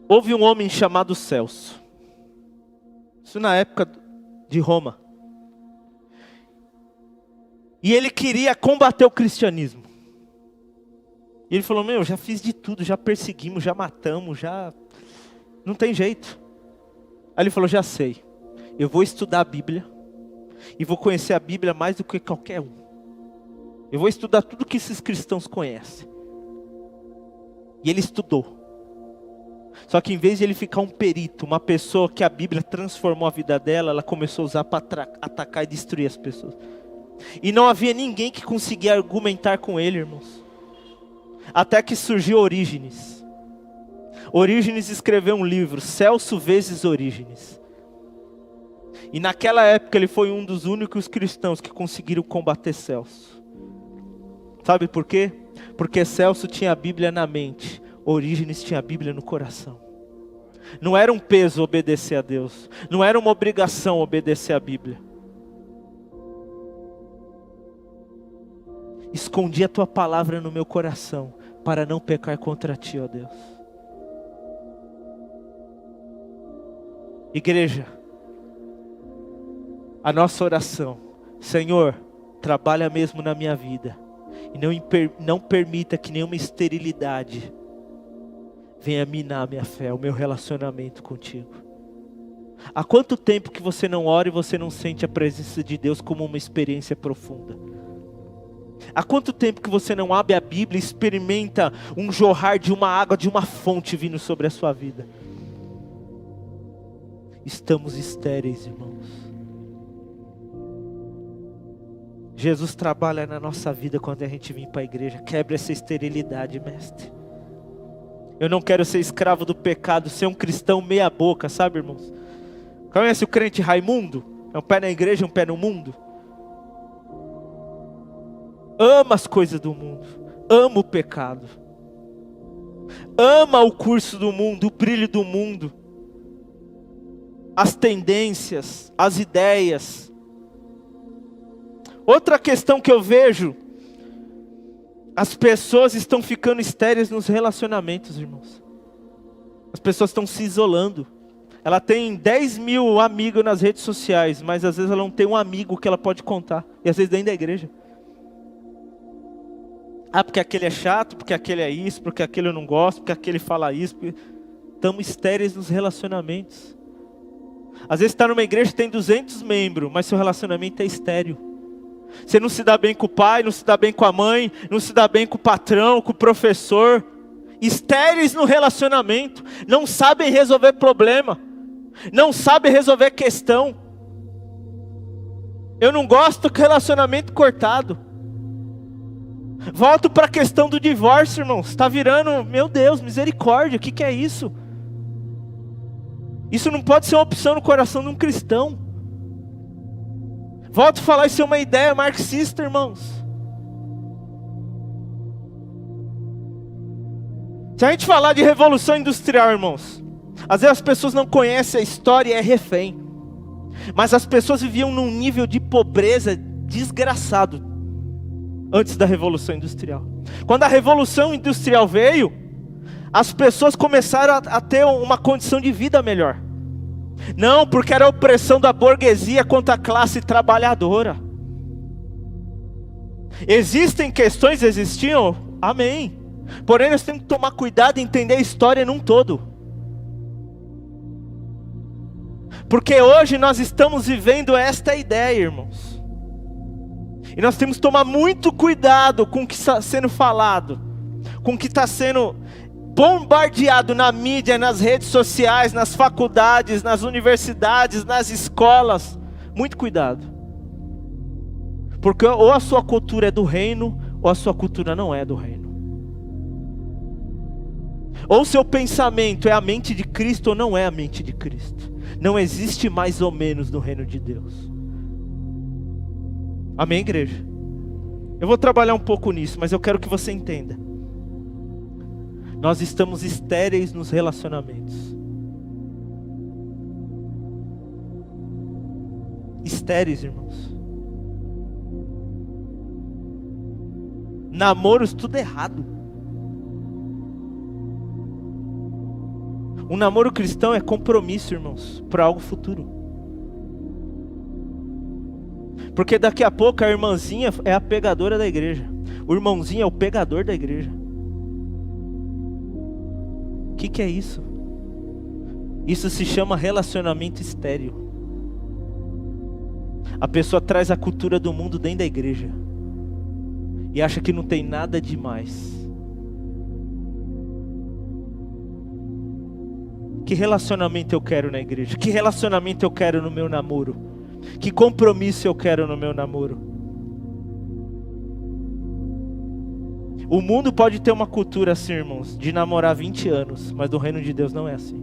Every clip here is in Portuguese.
Houve um homem chamado Celso. Isso na época de Roma. E ele queria combater o cristianismo. E ele falou, já fiz de tudo, já perseguimos, já matamos, já... Não tem jeito. Aí ele falou, já sei. Eu vou estudar a Bíblia. E vou conhecer a Bíblia mais do que qualquer um. Eu vou estudar tudo que esses cristãos conhecem. E ele estudou. Só que em vez de ele ficar um perito, uma pessoa que a Bíblia transformou a vida dela, ela começou a usar para atacar e destruir as pessoas. E não havia ninguém que conseguia argumentar com ele, irmãos. Até que surgiu Orígenes. Orígenes escreveu um livro, Celso vezes Orígenes. E naquela época ele foi um dos únicos cristãos que conseguiram combater Celso. Sabe por quê? Porque Celso tinha a Bíblia na mente, Orígenes tinha a Bíblia no coração. Não era um peso obedecer a Deus, não era uma obrigação obedecer a Bíblia. Escondi a tua palavra no meu coração, para não pecar contra ti, ó Deus. Igreja, a nossa oração, Senhor, trabalha mesmo na minha vida. E não permita que nenhuma esterilidade venha minar a minha fé, o meu relacionamento contigo. Há quanto tempo que você não ora e você não sente a presença de Deus como uma experiência profunda? Há quanto tempo que você não abre a Bíblia e experimenta um jorrar de uma água, de uma fonte vindo sobre a sua vida? Estamos estéreis, irmãos. Jesus trabalha na nossa vida quando a gente vem para a igreja. Quebra essa esterilidade, mestre. Eu não quero ser escravo do pecado, ser um cristão meia boca, sabe, irmãos? Conhece o crente Raimundo? É um pé na igreja, um pé no mundo. Ama as coisas do mundo, ama o pecado, ama o curso do mundo, o brilho do mundo, as tendências, as ideias. Outra questão que eu vejo, as pessoas estão ficando estéreis nos relacionamentos, irmãos. As pessoas estão se isolando. Ela tem 10 mil amigos nas redes sociais, mas às vezes ela não tem um amigo que ela pode contar, e às vezes dentro da igreja. Ah, porque aquele é chato, porque aquele é isso, porque aquele eu não gosto, porque aquele fala isso. Estamos estéreis nos relacionamentos. Às vezes está numa igreja que tem 200 membros, mas seu relacionamento é estéril. Você não se dá bem com o pai, não se dá bem com a mãe, não se dá bem com o patrão, com o professor. Estéreis no relacionamento, não sabem resolver problema, não sabem resolver questão. Eu não gosto do relacionamento cortado. Volto para a questão do divórcio, irmãos. Está virando, meu Deus, misericórdia, o que é isso? Isso não pode ser uma opção no coração de um cristão. Volto a falar, isso é uma ideia marxista, irmãos. Se a gente falar de revolução industrial, irmãos, às vezes as pessoas não conhecem a história e é refém. Mas as pessoas viviam num nível de pobreza desgraçado antes da revolução industrial. Quando a revolução industrial veio, as pessoas começaram a ter uma condição de vida melhor. Não, porque era a opressão da burguesia contra a classe trabalhadora. Existem questões, existiam, amém. Porém nós temos que tomar cuidado e entender a história num todo. Porque hoje nós estamos vivendo esta ideia, irmãos. E nós temos que tomar muito cuidado com o que está sendo falado, com o que está sendo bombardeado na mídia, nas redes sociais, nas faculdades, nas universidades, nas escolas. Muito cuidado. Porque ou a sua cultura é do reino, ou a sua cultura não é do reino. Ou seu pensamento é a mente de Cristo ou não é a mente de Cristo. Não existe mais ou menos no reino de Deus. Amém, igreja? Eu vou trabalhar um pouco nisso, mas eu quero que você entenda. Nós estamos estéreis nos relacionamentos. Estéreis, irmãos. Namoros tudo errado. Um namoro cristão é compromisso, irmãos, para algo futuro. Porque daqui a pouco a irmãzinha é a pegadora da igreja. O irmãozinho é o pegador da igreja. O que é isso? Isso se chama relacionamento estéril. A pessoa traz a cultura do mundo dentro da igreja e acha que não tem nada demais. Que relacionamento eu quero na igreja? Que relacionamento eu quero no meu namoro? Que compromisso eu quero no meu namoro? O mundo pode ter uma cultura assim, irmãos, de namorar 20 anos, mas do reino de Deus não é assim.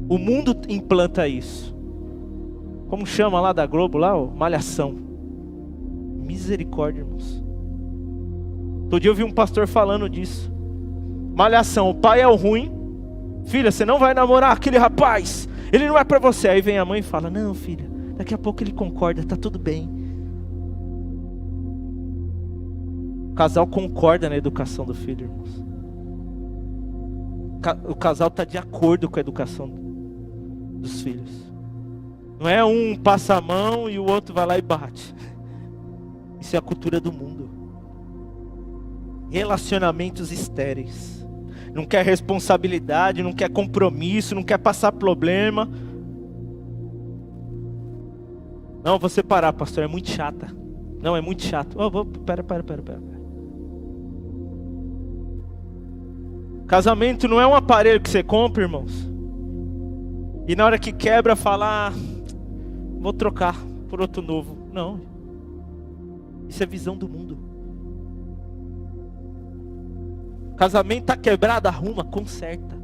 O mundo implanta isso. Como chama lá da Globo, lá, ó, Malhação. Misericórdia, irmãos. Todo dia eu vi um pastor falando disso. Malhação, o pai é o ruim. Filha, você não vai namorar aquele rapaz. Ele não é pra você. Aí vem a mãe e fala, não, filha, daqui a pouco ele concorda, tá tudo bem. O casal concorda na educação do filho, irmãos. O casal está de acordo com a educação dos filhos. Não é um passa a mão e o outro vai lá e bate. Isso é a cultura do mundo. Relacionamentos estéreis. Não quer responsabilidade, não quer compromisso, não quer passar problema. Não, vou separar, pastor, é muito chata. Não, é muito chato. Pera. Casamento não é um aparelho que você compra, irmãos, e na hora que quebra fala, vou trocar por outro novo. Não. Isso é visão do mundo. Casamento está quebrado, arruma, conserta.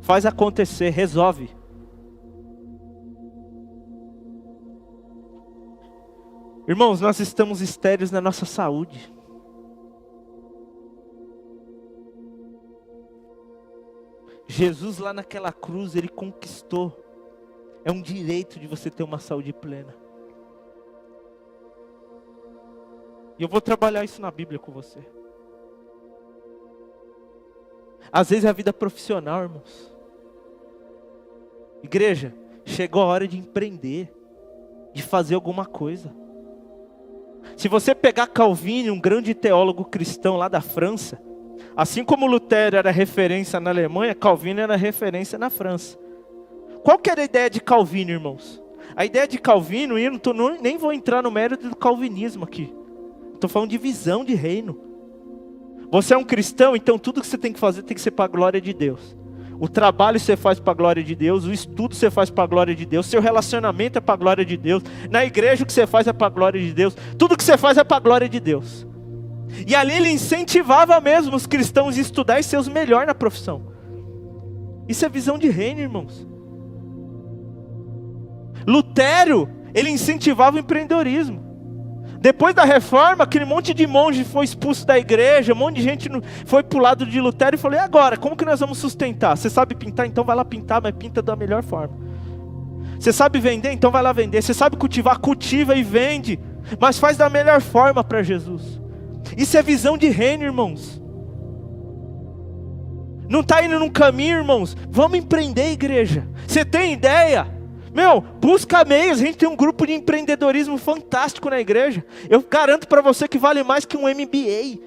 Faz acontecer, resolve. Irmãos, nós estamos estéreis na nossa saúde. Jesus lá naquela cruz, Ele conquistou. É um direito de você ter uma saúde plena. E eu vou trabalhar isso na Bíblia com você. Às vezes é a vida profissional, irmãos. Igreja, chegou a hora de empreender, de fazer alguma coisa. Se você pegar Calvin, um grande teólogo cristão lá da França, assim como Lutero era referência na Alemanha, Calvino era referência na França. Qual que era a ideia de Calvino, irmãos? A ideia de Calvino, e eu nem vou entrar no mérito do calvinismo aqui. Estou falando de visão de reino. Você é um cristão, então tudo que você tem que fazer tem que ser para a glória de Deus. O trabalho você faz para a glória de Deus, o estudo você faz para a glória de Deus, seu relacionamento é para a glória de Deus, na igreja o que você faz é para a glória de Deus, tudo que você faz é para a glória de Deus. E ali ele incentivava mesmo os cristãos a estudar e ser os melhores na profissão. Isso é visão de reino, irmãos. Lutero, ele incentivava o empreendedorismo. Depois da reforma, aquele monte de monge foi expulso da igreja, um monte de gente foi para o lado de Lutero e falou, e agora, como que nós vamos sustentar? Você sabe pintar? Então vai lá pintar, mas pinta da melhor forma. Você sabe vender? Então vai lá vender. Você sabe cultivar? Cultiva e vende, mas faz da melhor forma para Jesus. Isso é visão de reino, irmãos. Não está indo num caminho, irmãos? Vamos empreender, igreja. Você tem ideia? Busca meios. A gente tem um grupo de empreendedorismo fantástico na igreja. Eu garanto para você que vale mais que um MBA.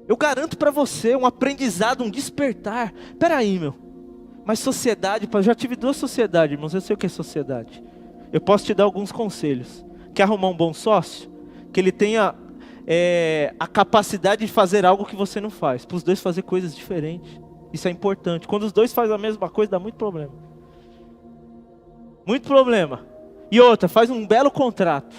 Eu garanto para você um aprendizado, um despertar. Peraí, mas sociedade, eu já tive 2 sociedades, irmãos. Eu sei o que é sociedade. Eu posso te dar alguns conselhos. Quer arrumar um bom sócio? Que ele tenha a capacidade de fazer algo que você não faz. Para os dois fazer coisas diferentes. Isso é importante. Quando os dois fazem a mesma coisa, dá muito problema. Muito problema. E outra, faz um belo contrato.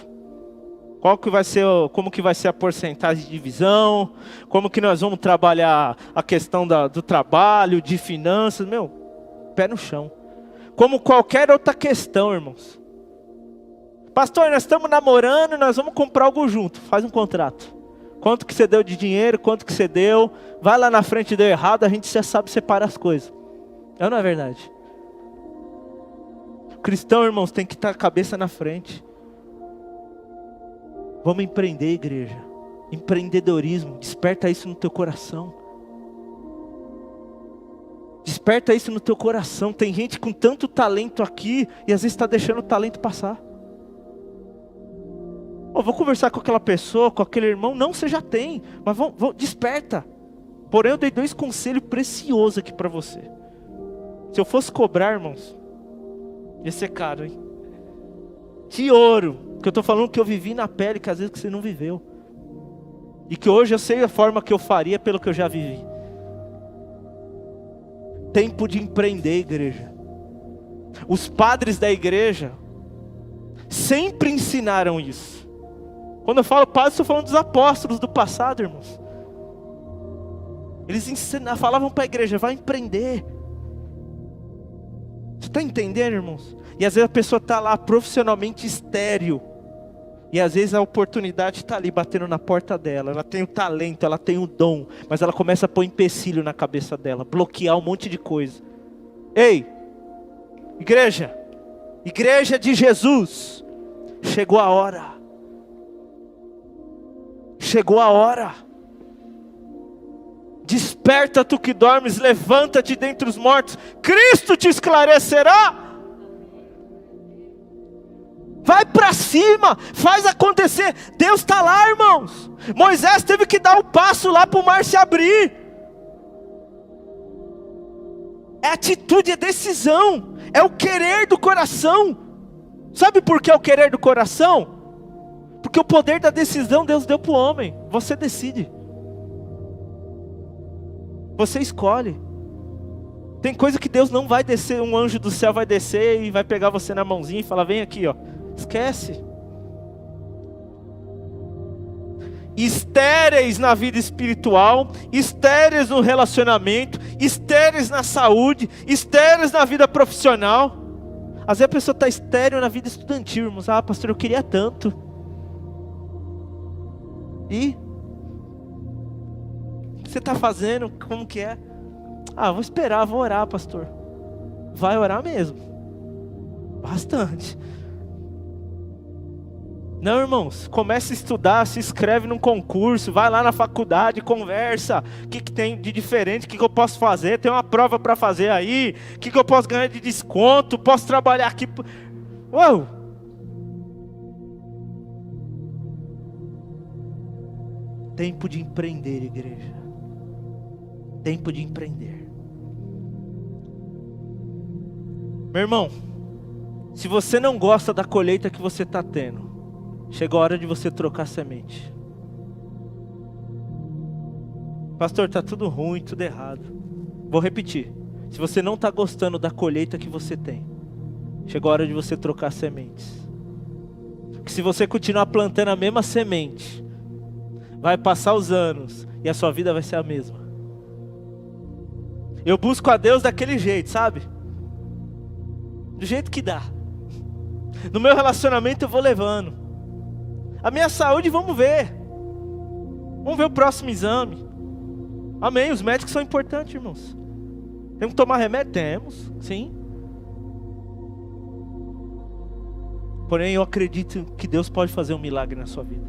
Como que vai ser a porcentagem de divisão? Como que nós vamos trabalhar a questão do trabalho, de finanças? Pé no chão. Como qualquer outra questão, irmãos. Pastor, nós estamos namorando, nós vamos comprar algo junto. Faz um contrato. Quanto que você deu de dinheiro, quanto que você deu. Vai lá na frente, deu errado, a gente já sabe separar as coisas. É ou não é verdade? O cristão, irmãos, tem que estar a cabeça na frente. Vamos empreender, igreja. empreendedorismo. Desperta isso no teu coração. Desperta isso no teu coração. Tem gente com tanto talento aqui e às vezes está deixando o talento passar. Vou conversar com aquela pessoa, com aquele irmão. Não, você já tem, mas desperta. Porém eu dei 2 conselhos preciosos aqui para você. Se eu fosse cobrar, irmãos, ia ser caro, hein? De ouro. Que eu estou falando que eu vivi na pele, que às vezes você não viveu. E que hoje eu sei a forma que eu faria pelo que eu já vivi. Tempo de empreender, igreja. Os padres da igreja sempre ensinaram isso. Quando eu falo padres, estou falando dos apóstolos do passado, irmãos. Eles falavam para a igreja, vai empreender. Você está entendendo, irmãos? E às vezes a pessoa está lá profissionalmente estéril. E às vezes a oportunidade está ali batendo na porta dela. Ela tem o talento, ela tem o dom. Mas ela começa a pôr empecilho na cabeça dela. Bloquear um monte de coisa. Ei, igreja. Igreja de Jesus. Chegou a hora. Chegou a hora. Desperta tu que dormes, levanta-te dentre os mortos. Cristo te esclarecerá. Vai para cima, faz acontecer. Deus está lá, irmãos. Moisés teve que dar o passo lá para o mar se abrir. É atitude, é decisão, é o querer do coração. Sabe por que é o querer do coração? Porque o poder da decisão Deus deu para o homem. Você decide. Você escolhe. Tem coisa que Deus não vai descer, um anjo do céu vai descer e vai pegar você na mãozinha e falar, vem aqui, ó. Esquece. Estéreis na vida espiritual, estéreis no relacionamento, estéreis na saúde, estéreis na vida profissional. Às vezes a pessoa está estéril na vida estudantil, irmãos. Ah, pastor, eu queria tanto. E? O que você está fazendo? Como que é? Ah, vou esperar, vou orar, pastor. Vai orar mesmo. Bastante. Não, irmãos, comece a estudar, se inscreve num concurso, vai lá na faculdade, conversa, o que tem de diferente, o que eu posso fazer, tem uma prova para fazer aí, o que eu posso ganhar de desconto, posso trabalhar aqui. Uau! Tempo de empreender, igreja. Tempo de empreender. Meu irmão, se você não gosta da colheita que você está tendo, chegou a hora de você trocar semente. Pastor, está tudo ruim, tudo errado. Vou repetir. Se você não está gostando da colheita que você tem, chegou a hora de você trocar sementes. Porque se você continuar plantando a mesma semente, vai passar os anos e a sua vida vai ser a mesma. Eu busco a Deus daquele jeito, sabe? Do jeito que dá. No meu relacionamento eu vou levando. A minha saúde, vamos ver. Vamos ver o próximo exame. Amém, os médicos são importantes, irmãos. Temos que tomar remédio? Temos, sim. Porém, eu acredito que Deus pode fazer um milagre na sua vida.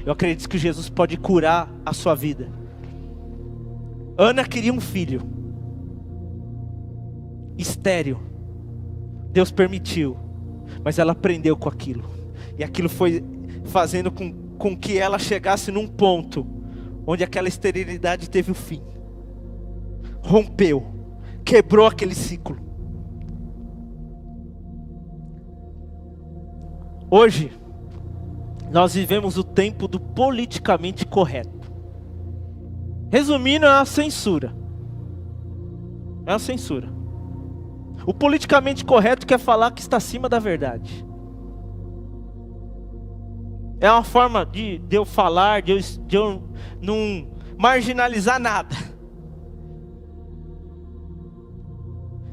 Eu acredito que Jesus pode curar a sua vida. Ana queria um filho. Estéril. Deus permitiu. Mas ela aprendeu com aquilo. E aquilo foi fazendo com que ela chegasse num ponto onde aquela esterilidade teve o fim. Rompeu. Quebrou aquele ciclo. Hoje, nós vivemos o tempo do politicamente correto. Resumindo, é uma censura. É uma censura. O politicamente correto quer falar que está acima da verdade. É uma forma de eu falar, de eu não marginalizar nada.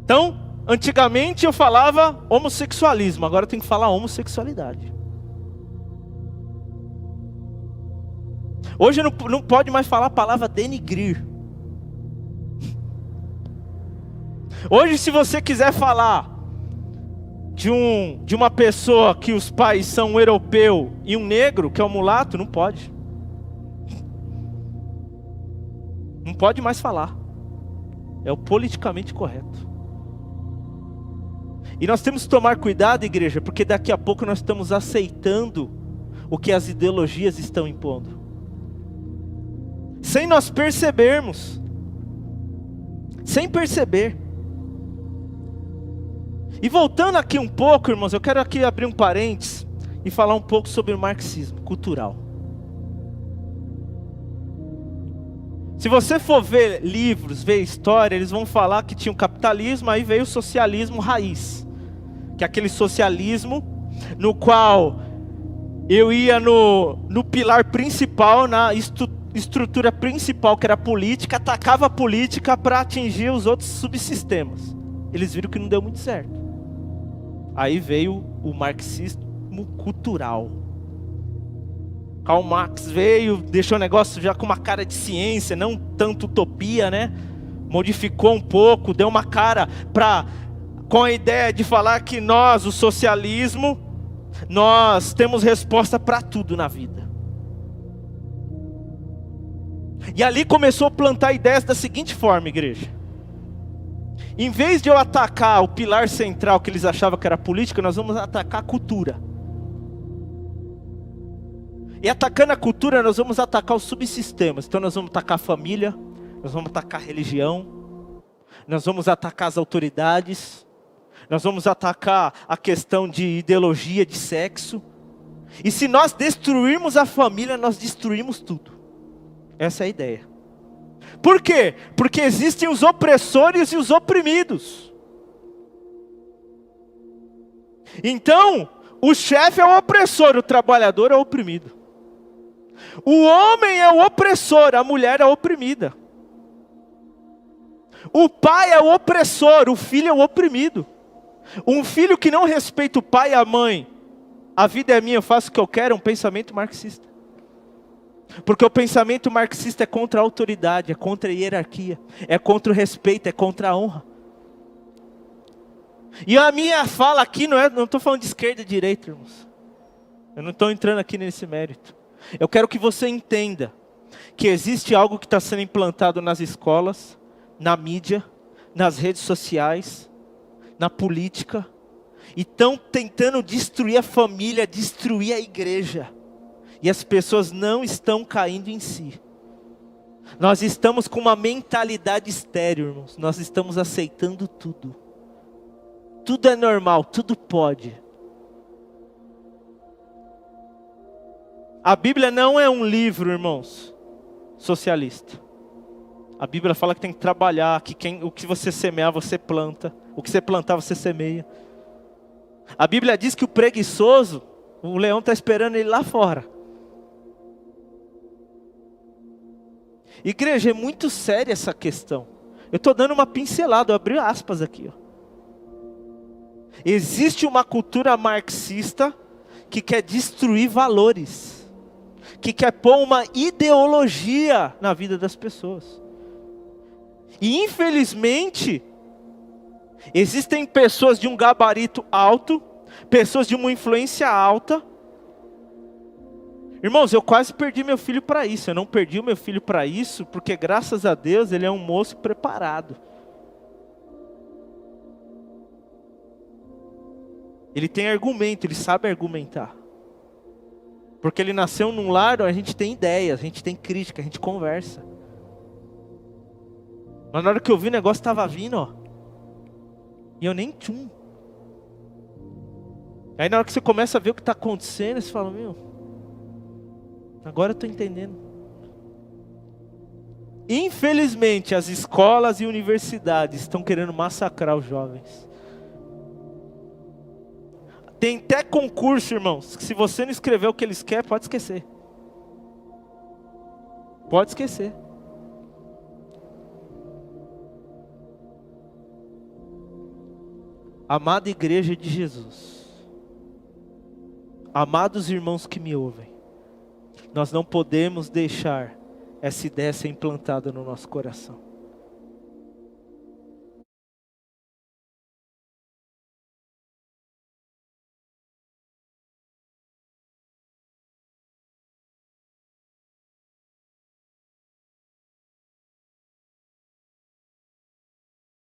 Então, antigamente eu falava homossexualismo, agora eu tenho que falar homossexualidade. Hoje não pode mais falar a palavra denigrir. Hoje, se você quiser falar de uma pessoa que os pais são um europeu e um negro, que é um mulato, não pode. Não pode mais falar. É o politicamente correto. E nós temos que tomar cuidado, igreja, porque daqui a pouco nós estamos aceitando o que as ideologias estão impondo. Sem nós percebermos. Sem perceber. E voltando aqui um pouco, irmãos, eu quero aqui abrir um parênteses e falar um pouco sobre o marxismo cultural. Se você for ver livros, ver história, eles vão falar que tinha o capitalismo, aí veio o socialismo raiz. Que é aquele socialismo no qual eu ia no pilar principal, na estrutura principal, que era a política, atacava a política para atingir os outros subsistemas. Eles viram que não deu muito certo. Aí veio o marxismo cultural. Karl Marx veio, deixou o negócio já com uma cara de ciência, não tanto utopia, né? Modificou um pouco, deu uma cara com a ideia de falar que nós, o socialismo, nós temos resposta para tudo na vida. E ali começou a plantar ideias da seguinte forma, igreja. Em vez de eu atacar o pilar central que eles achavam que era a política, nós vamos atacar a cultura. E atacando a cultura, nós vamos atacar os subsistemas. Então nós vamos atacar a família, nós vamos atacar a religião, nós vamos atacar as autoridades, nós vamos atacar a questão de ideologia, de sexo. E se nós destruirmos a família, nós destruímos tudo. Essa é a ideia. Por quê? Porque existem os opressores e os oprimidos. Então, o chefe é o opressor, o trabalhador é o oprimido. O homem é o opressor, a mulher é a oprimida. O pai é o opressor, o filho é o oprimido. Um filho que não respeita o pai e a mãe, a vida é minha, eu faço o que eu quero, é um pensamento marxista. Porque o pensamento marxista é contra a autoridade, é contra a hierarquia, é contra o respeito, é contra a honra. E a minha fala aqui não estou falando de esquerda e direita, irmãos. Eu não estou entrando aqui nesse mérito. Eu quero que você entenda que existe algo que está sendo implantado nas escolas, na mídia, nas redes sociais, na política, e estão tentando destruir a família, destruir a igreja. E as pessoas não estão caindo em si. Nós estamos com uma mentalidade estéril, irmãos. Nós estamos aceitando tudo. Tudo é normal, tudo pode. A Bíblia não é um livro, irmãos, socialista. A Bíblia fala que tem que trabalhar, que o que você semear, você planta. O que você plantar, você semeia. A Bíblia diz que o preguiçoso, o leão está esperando ele lá fora. Igreja, é muito séria essa questão. Eu estou dando uma pincelada, eu abri aspas aqui. Ó. Existe uma cultura marxista que quer destruir valores. Que quer pôr uma ideologia na vida das pessoas. E infelizmente, existem pessoas de um gabarito alto, pessoas de uma influência alta. Irmãos, eu quase perdi meu filho para isso. Eu não perdi o meu filho para isso, porque graças a Deus ele é um moço preparado. Ele tem argumento, ele sabe argumentar. Porque ele nasceu num lar onde a gente tem ideias, a gente tem crítica, a gente conversa. Mas na hora que eu vi o negócio estava vindo, ó. E eu nem tchum. Aí na hora que você começa a ver o que está acontecendo, você fala, meu, agora eu estou entendendo. Infelizmente, as escolas e universidades estão querendo massacrar os jovens. Tem até concurso, irmãos, que se você não escrever o que eles querem, pode esquecer. Pode esquecer. Amada igreja de Jesus, amados irmãos que me ouvem, nós não podemos deixar essa ideia ser implantada no nosso coração.